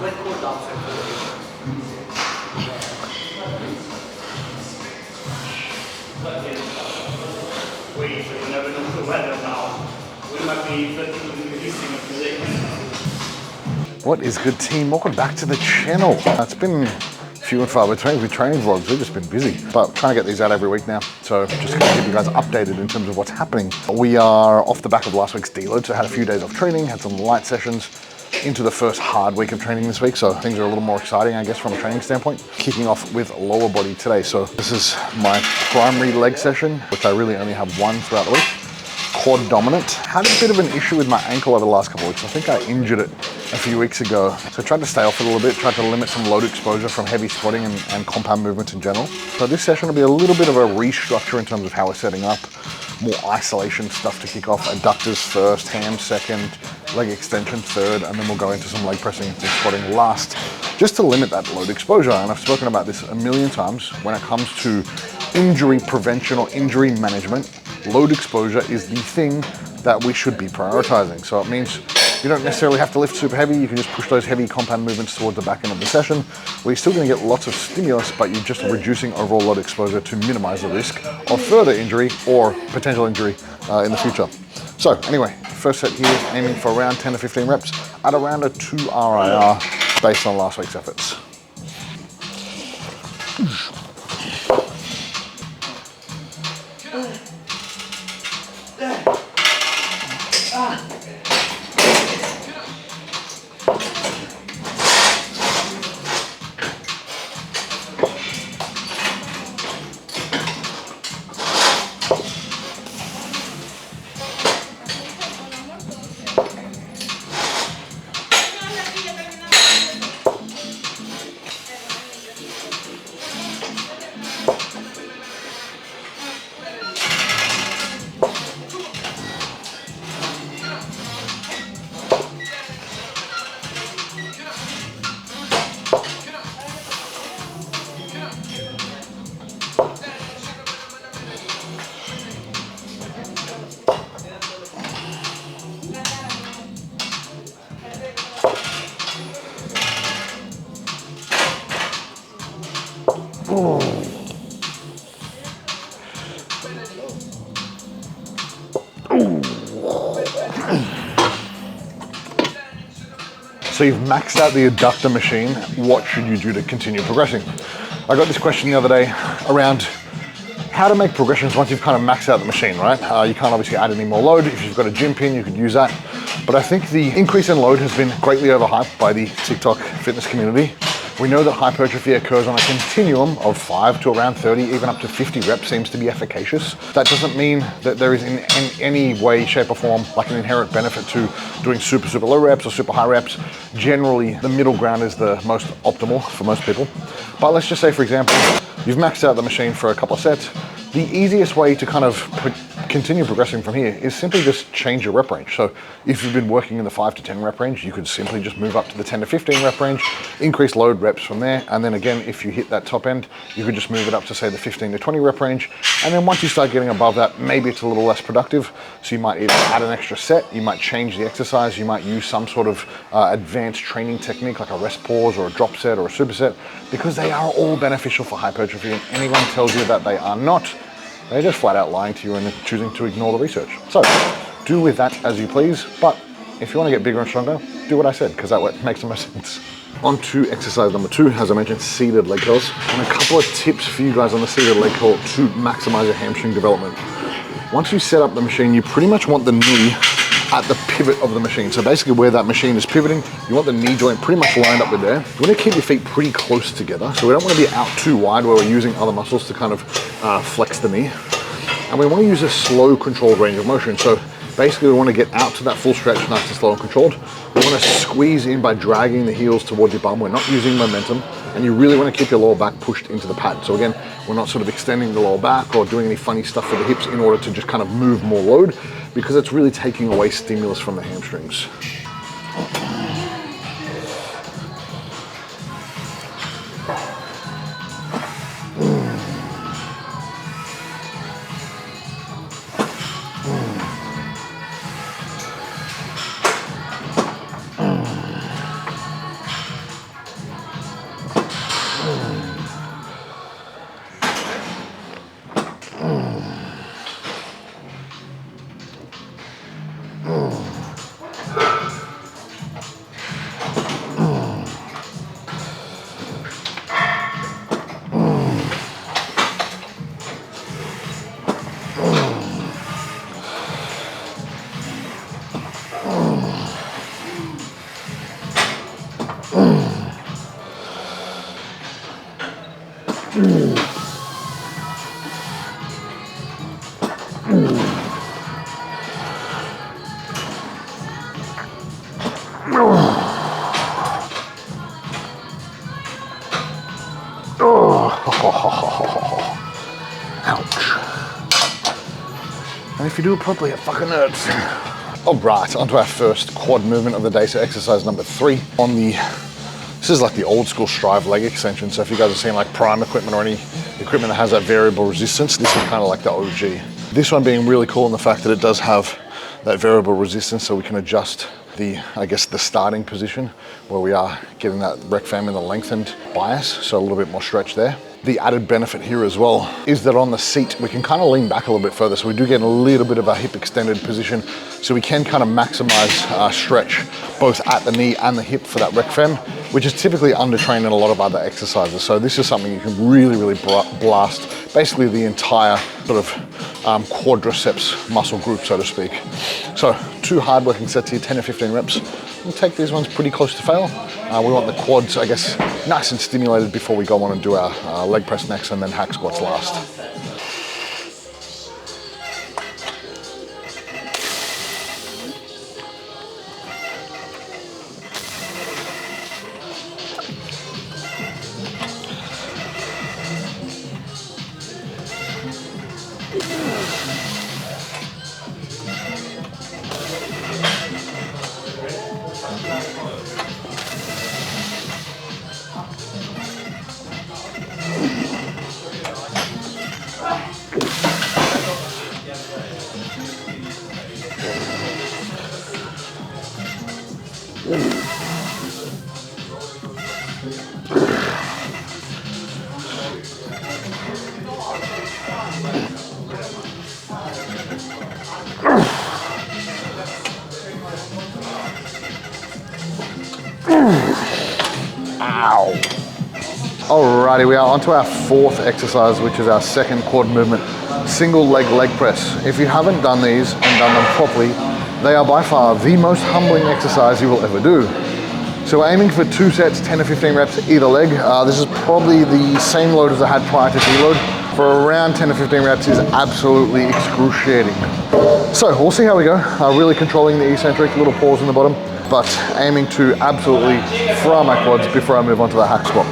What is good, team? Welcome back to the channel. It's been few and far between with training vlogs. We've just been busy, but trying to get these out every week now. So just gonna keep you guys updated in terms of what's happening. We are off the back of last week's deload, so had a few days off training, had some light sessions into the first hard week of training this week. So things are a little more exciting, I guess, from a training standpoint. Kicking off with lower body today. So this is my primary leg session, which I really only have one throughout the week. Quad dominant. Had a bit of an issue with my ankle over the last couple of weeks. I think I injured it a few weeks ago. So I tried to stay off it a little bit, tried to limit some load exposure from heavy squatting and compound movements in general. So this session will be a little bit of a restructure in terms of how we're setting up. More isolation stuff to kick off. Adductors first, hams second, leg extension third, and then we'll go into some leg pressing and squatting last, just to limit that load exposure. And I've spoken about this a million times. When it comes to injury prevention or injury management, load exposure is the thing that we should be prioritizing. So it means you don't necessarily have to lift super heavy. You can just push those heavy compound movements towards the back end of the session, where you're still going to get lots of stimulus, but you're just reducing overall load exposure to minimize the risk of further injury or potential injury in the future. So anyway, first set here, aiming for around 10 to 15 reps at around a 2 RIR based on last week's efforts. So you've maxed out the adductor machine. What should you do to continue progressing? I got this question the other day around how to make progressions once you've kind of maxed out the machine, right? You can't obviously add any more load. If you've got a gym pin, you could use that. But I think the increase in load has been greatly overhyped by the TikTok fitness community. We know that hypertrophy occurs on a continuum of 5 to around 30, even up to 50 reps seems to be efficacious. That doesn't mean that there is in any way, shape or form like an inherent benefit to doing super low reps or super high reps. Generally, the middle ground is the most optimal for most people. But let's just say, for example, you've maxed out the machine for a couple of sets. The easiest way to kind of continue progressing from here is simply just change your rep range. So if you've been working in the 5 to 10 rep range, you could simply just move up to the 10 to 15 rep range, increase load reps from there. And then again, if you hit that top end, you could just move it up to say the 15 to 20 rep range. And then once you start getting above that, maybe it's a little less productive. So you might either add an extra set, you might change the exercise, you might use some sort of advanced training technique like a rest pause or a drop set or a superset, because they are all beneficial for hypertrophy, and anyone tells you that they are not, they're just flat out lying to you and choosing to ignore the research. So do with that as you please, but if you want to get bigger and stronger, do what I said, because that makes the most sense. On to exercise number 2, as I mentioned, seated leg curls, and a couple of tips for you guys on the seated leg curl to maximize your hamstring development. Once you set up the machine, you pretty much want the knee at the pivot of the machine. So basically where that machine is pivoting, you want the knee joint pretty much lined up with there. You want to keep your feet pretty close together. So we don't want to be out too wide where we're using other muscles to kind of flex the knee. And we want to use a slow controlled range of motion. So basically we want to get out to that full stretch, nice and slow and controlled. We want to squeeze in by dragging the heels towards your bum. We're not using momentum, and you really want to keep your lower back pushed into the pad. So again, we're not sort of extending the lower back or doing any funny stuff with the hips in order to just kind of move more load, because it's really taking away stimulus from the hamstrings. Ouch. And if you do it properly, it fucking hurts. All right, onto our first quad movement of the day. So exercise number 3 on the, this is like the old school Strive leg extension. So if you guys are seeing like Prime equipment or any equipment that has that variable resistance, this is kind of like the OG. This one being really cool in the fact that it does have that variable resistance, so we can adjust the, I guess, the starting position where we are getting that rec fem in the lengthened bias, so a little bit more stretch there. The added benefit here as well is that on the seat, we can kind of lean back a little bit further, so we do get a little bit of a hip extended position, so we can kind of maximize stretch both at the knee and the hip for that rec fem, which is typically undertrained in a lot of other exercises. So this is something you can really blast basically the entire sort of quadriceps muscle group, so to speak. So 2 hard working sets here, 10 to 15 reps. We'll take these ones pretty close to fail. We want the quads, I guess, nice and stimulated before we go on and do our leg press next, and then hack squats last. Ow. Alrighty, we are onto our 4th exercise, which is our second quad movement, single leg press. If you haven't done these and done them properly, they are by far the most humbling exercise you will ever do. So we're aiming for 2 sets, 10 to 15 reps either leg. This is probably the same load as I had prior to deload. For around 10 to 15 reps is absolutely excruciating. So we'll see how we go. Really controlling the eccentric, little pause in the bottom, but aiming to absolutely fry my quads before I move on to the hack squat.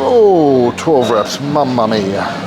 Oh, 12 reps, mamma mia.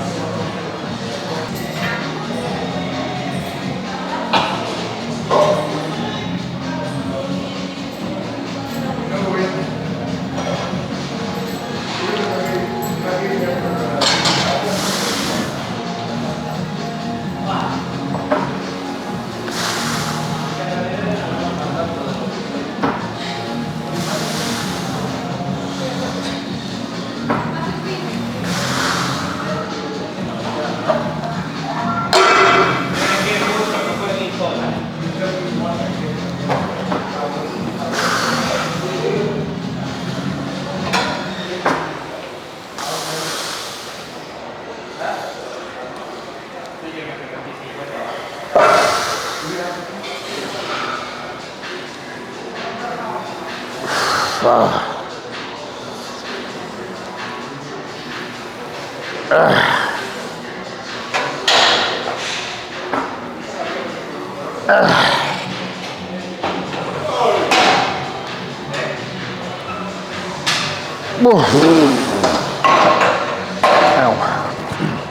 Ow.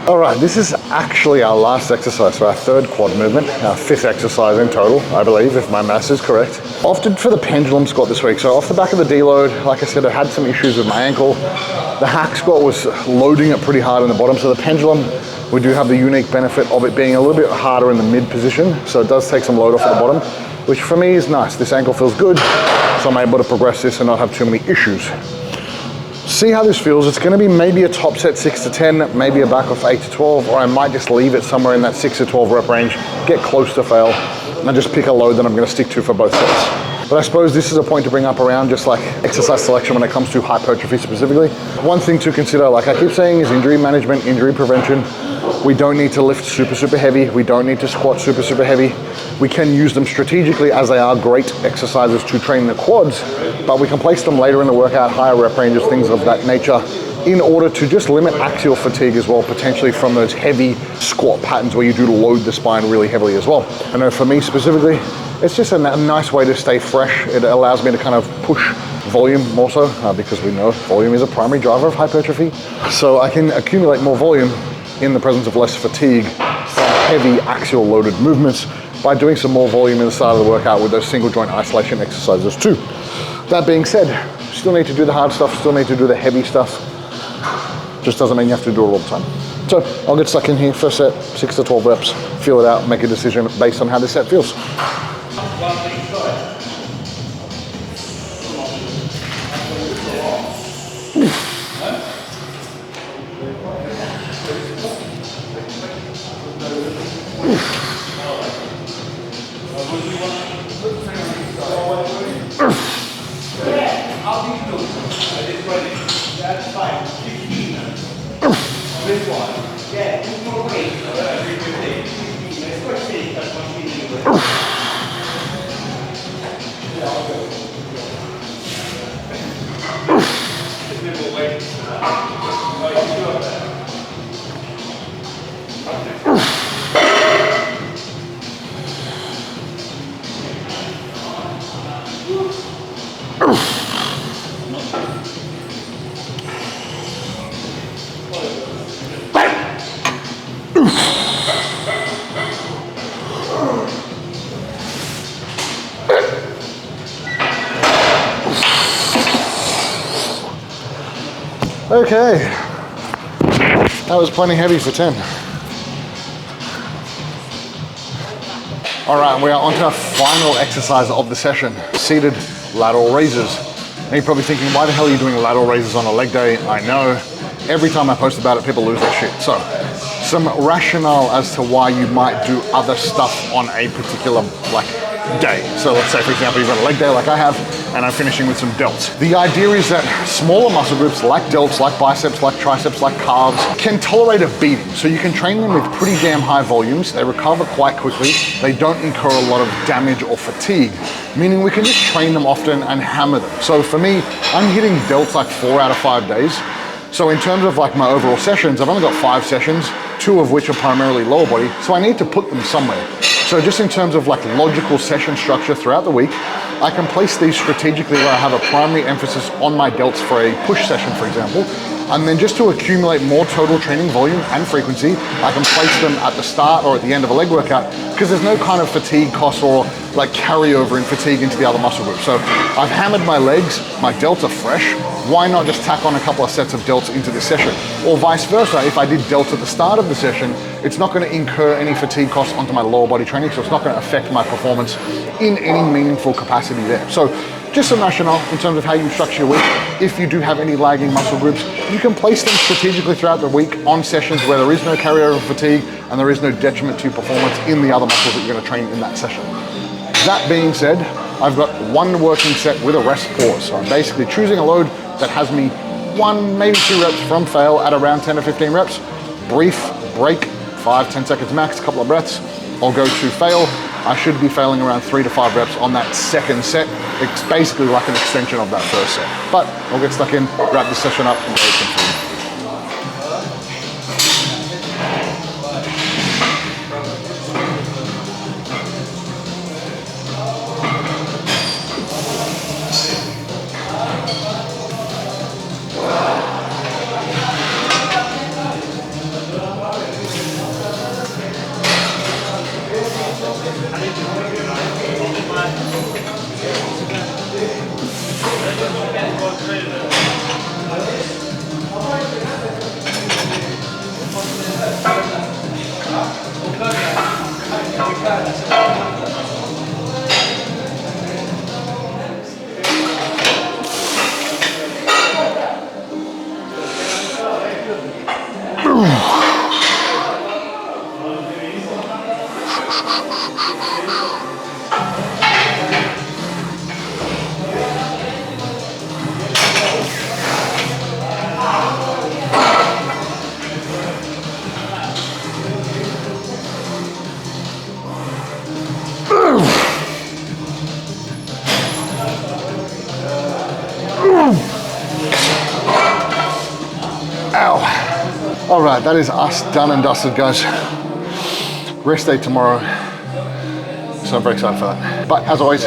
All right, this is actually our last exercise for our third quad movement, our fifth exercise in total, I believe, if my maths is correct. Opted for the pendulum squat this week. So off the back of the deload, like I said, I had some issues with my ankle. The hack squat was loading it pretty hard in the bottom. So the pendulum, we do have the unique benefit of it being a little bit harder in the mid position. So it does take some load off at the bottom, which for me is nice. This ankle feels good, so I'm able to progress this and not have too many issues. See how this feels. It's going to be maybe a top set 6 to 10, maybe a back off 8 to 12, or I might just leave it somewhere in that 6 to 12 rep range, get close to fail, and just pick a load that I'm going to stick to for both sets. But I suppose this is a point to bring up around just like exercise selection when it comes to hypertrophy specifically. One thing to consider, like I keep saying, is injury management, injury prevention. We don't need to lift super heavy. We don't need to squat super heavy. We can use them strategically as they are great exercises to train the quads, but we can place them later in the workout, higher rep ranges, things of that nature, in order to just limit axial fatigue as well, potentially from those heavy squat patterns where you do load the spine really heavily as well. I know for me specifically, it's just a nice way to stay fresh. It allows me to kind of push volume more so, because we know volume is a primary driver of hypertrophy. So I can accumulate more volume in the presence of less fatigue from heavy axial loaded movements by doing some more volume in the start of the workout with those single joint isolation exercises too. That being said, still need to do the hard stuff, still need to do the heavy stuff. Just doesn't mean you have to do it all the time. So I'll get stuck in here, first set, 6 to 12 reps, feel it out, make a decision based on how this set feels. Okay, that was plenty heavy for 10. All right, we are on to our final exercise of the session, seated lateral raises. Now you're probably thinking, why the hell are you doing lateral raises on a leg day? I know, every time I post about it, people lose their shit. So, some rationale as to why you might do other stuff on a particular day. So let's say, for example, you've got a leg day like I have, and I'm finishing with some delts. The idea is that smaller muscle groups like delts, like biceps, like triceps, like calves, can tolerate a beating. So you can train them with pretty damn high volumes. They recover quite quickly. They don't incur a lot of damage or fatigue, meaning we can just train them often and hammer them. So for me, I'm hitting delts like 4 out of 5 days. So in terms of like my overall sessions, I've only got 5 sessions, 2 of which are primarily lower body. So I need to put them somewhere. So just in terms of like logical session structure throughout the week, I can place these strategically where I have a primary emphasis on my delts for a push session, for example. And then just to accumulate more total training volume and frequency, I can place them at the start or at the end of a leg workout, because there's no kind of fatigue cost or like carryover in fatigue into the other muscle groups. So I've hammered my legs, my delts are fresh. Why not just tack on a couple of sets of delts into this session? Or vice versa, if I did delts at the start of the session, it's not going to incur any fatigue costs onto my lower body training, so it's not going to affect my performance in any meaningful capacity there. So just some rationale in terms of how you structure your week. If you do have any lagging muscle groups, you can place them strategically throughout the week on sessions where there is no carryover fatigue and there is no detriment to your performance in the other muscles that you're going to train in that session. That being said, I've got one working set with a rest pause. So I'm basically choosing a load that has me 1, maybe 2 reps from fail at around 10 to 15 reps. Brief break, 5-10 seconds max, couple of breaths. I'll go to fail. I should be failing around 3 to 5 reps on that second set. It's basically like an extension of that first set. But I'll get stuck in, wrap this session up, and go some food. right, that is us done and dusted, guys. Rest day tomorrow. So I'm very excited for that. But as always,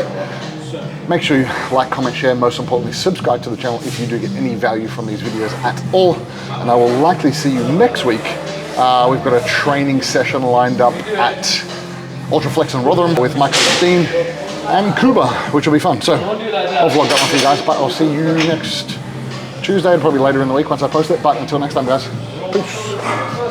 make sure you like, comment, share, most importantly, subscribe to the channel if you do get any value from these videos at all. And I will likely see you next week. We've got a training session lined up at Ultraflex and Rotherham with Michael Dean and Kuba, which will be fun. So I'll vlog that one for you guys, but I'll see you next Tuesday and probably later in the week once I post it. But until next time, guys, peace.